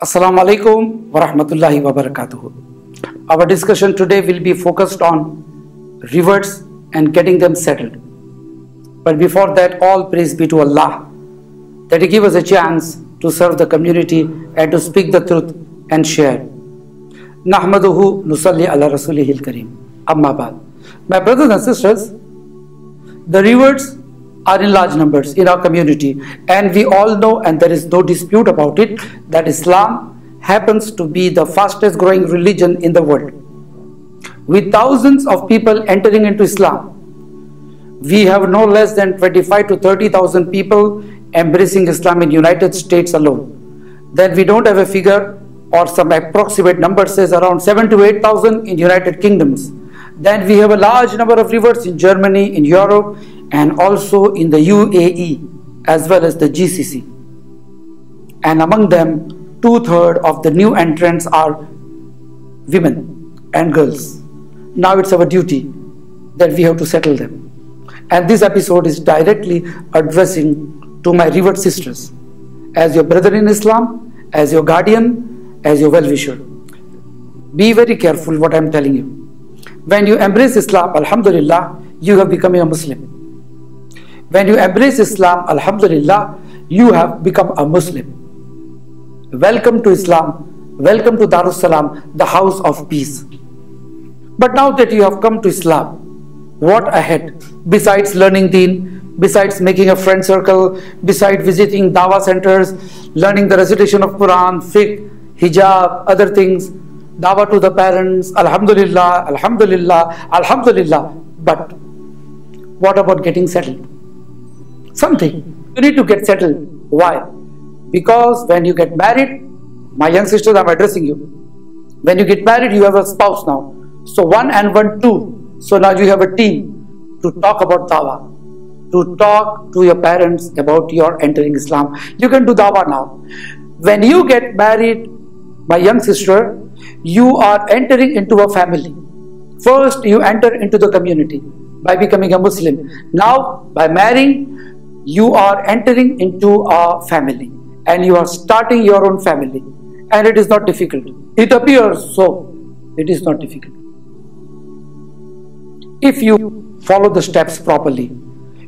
Assalamu alaikum wa rahmatullahi wa barakatuh. Our discussion today will be focused on reverts and getting them settled. But before that, all praise be to Allah that He gave us a chance to serve the community and to speak the truth and share. Nahmaduhu nusalli ala rasulihil kareem. Amma ba'd. My brothers and sisters, the reverts are in large numbers in our community, and we all know, and there is no dispute about it, that Islam happens to be the fastest growing religion in the world. With thousands of people entering into Islam, we have no less than 25 to 30,000 people embracing Islam in United States alone. Then we don't have a figure, or some approximate number says around 7 to 8,000 in United Kingdoms. Then we have a large number of reverts in Germany, in Europe, and also in the UAE, as well as the GCC. And among them, 2/3 of the new entrants are women and girls. Now it's our duty that we have to settle them. And this episode is directly addressing to my revert sisters, as your brother in Islam, as your guardian, as your well-wisher. Be very careful what I'm telling you. When you embrace Islam, alhamdulillah, you have become a Muslim. When you embrace Islam, alhamdulillah, you have become a Muslim. Welcome to Islam. Welcome to Darussalam, the house of peace. But now that you have come to Islam, what ahead? Besides learning Deen, besides making a friend circle, besides visiting Dawah centers, learning the recitation of Quran, fiqh, hijab, other things, Dawah to the parents, alhamdulillah, alhamdulillah, alhamdulillah. But what about getting settled? Something. You need to get settled. Why? Because when you get married, my young sisters, I'm addressing you. When you get married, you have a spouse now. So 1 and 1, 2. So now you have a team to talk about Dawah, to talk to your parents about your entering Islam. You can do Dawah now. When you get married, my young sister, you are entering into a family. First, you enter into the community by becoming a Muslim. Now, by marrying, you are entering into a family and you are starting your own family. And it is not difficult. It appears so. It is not difficult. If you follow the steps properly,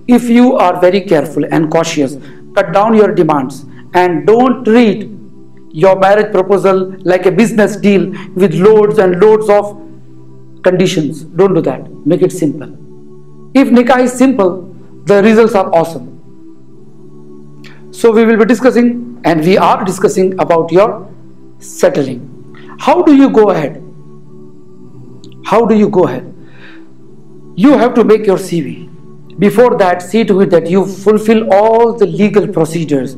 if you are very careful and cautious, cut down your demands and don't treat your marriage proposal like a business deal with loads and loads of conditions. Don't do that. Make it simple. If nikah is simple, the results are awesome. So we will be discussing, and we are discussing about your settling. How do you go ahead? How do you go ahead? You have to make your CV. Before that, see to it that you fulfill all the legal procedures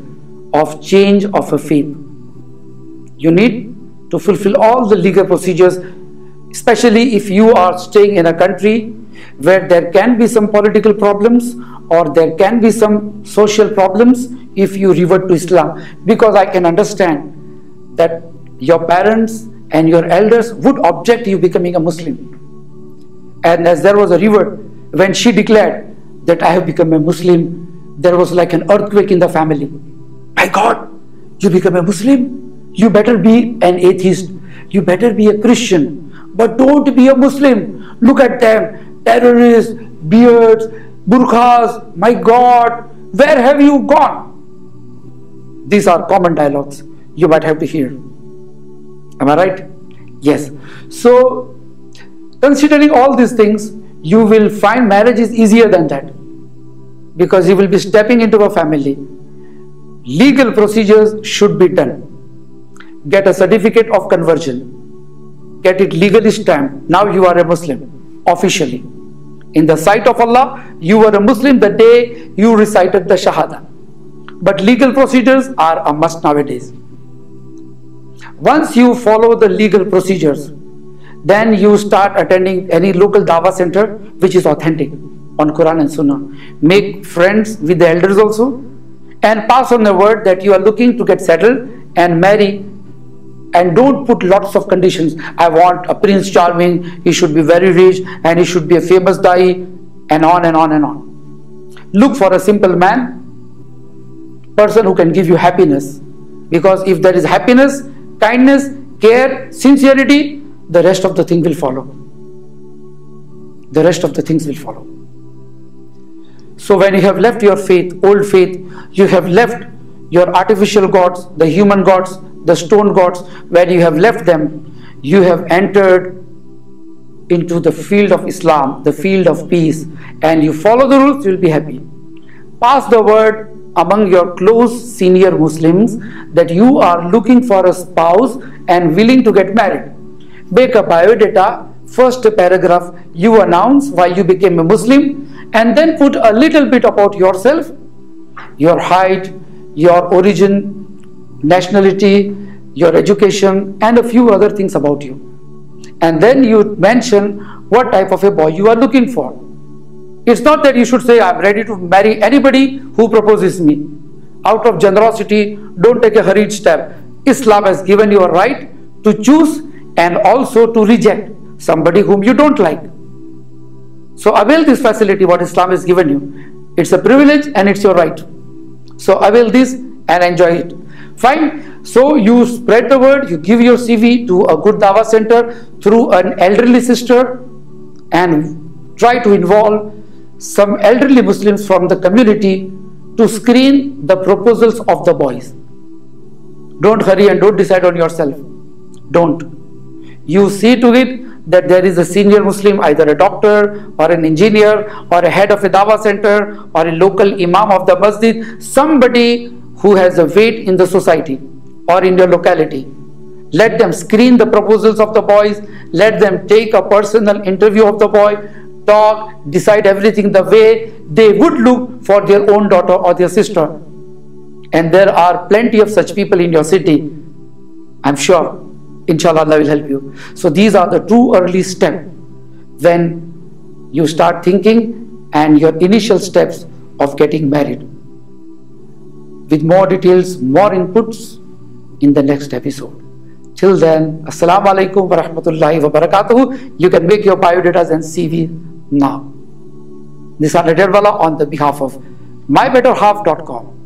of change of a faith. You need to fulfill all the legal procedures, especially if you are staying in a country where there can be some political problems or there can be some social problems if you revert to Islam. Because I can understand that your parents and your elders would object you becoming a Muslim. And as there was a revert, when she declared that I have become a Muslim, there was like an earthquake in the family. My God, you become a Muslim? You better be an atheist. You better be a Christian. But don't be a Muslim. Look at them. Terrorists, beards, burqas. My God, where have you gone? These are common dialogues you might have to hear. Am I right? Yes. So, considering all these things, you will find marriage is easier than that. Because you will be stepping into a family. Legal procedures should be done. Get a certificate of conversion. Get it legally stamped. Now you are a Muslim, officially. In the sight of Allah, you were a Muslim the day you recited the Shahada. But legal procedures are a must nowadays. Once you follow the legal procedures, then you start attending any local Dawah center which is authentic on Quran and Sunnah. Make friends with the elders also and pass on the word that you are looking to get settled and marry. And don't put lots of conditions. I want a Prince Charming, he should be very rich and he should be a famous Dai, and on and on and on. Look for a simple man, person who can give you happiness. Because if there is happiness, kindness, care, sincerity, the rest of the thing will follow. The rest of the things will follow. So when you have left your faith, old faith, you have left your artificial gods, the human gods, the stone gods, when you have left them, you have entered into the field of Islam, the field of peace, and you follow the rules, you will be happy. Pass the word among your close senior Muslims that you are looking for a spouse and willing to get married. Make a biodata, first paragraph you announce why you became a Muslim, and then put a little bit about yourself, your height, your origin, nationality, your education, and a few other things about you. And then you mention what type of a boy you are looking for. It's not that you should say, I'm ready to marry anybody who proposes me. Out of generosity, don't take a hurried step. Islam has given you a right to choose and also to reject somebody whom you don't like. So avail this facility what Islam has given you. It's a privilege and it's your right. So avail this and enjoy it. Fine. So you spread the word, you give your CV to a good Dawah center through an elderly sister, and try to involve some elderly Muslims from the community to screen the proposals of the boys. Don't hurry and don't decide on yourself. Don't. You see to it that there is a senior Muslim, either a doctor or an engineer or a head of a Dawah center or a local imam of the masjid, somebody who has a weight in the society or in your locality. Let them screen the proposals of the boys, let them take a personal interview of the boy, talk, decide everything the way they would look for their own daughter or their sister. And there are plenty of such people in your city. I'm sure, inshallah, Allah will help you. So these are the two early steps when you start thinking and your initial steps of getting married. With more details, more inputs in the next episode. Till then, Assalamu alaikum wa rahmatullahi wa barakatuhu. You can make your biodatas and CV now. This is Nadirwala on the behalf of mybetterhalf.com.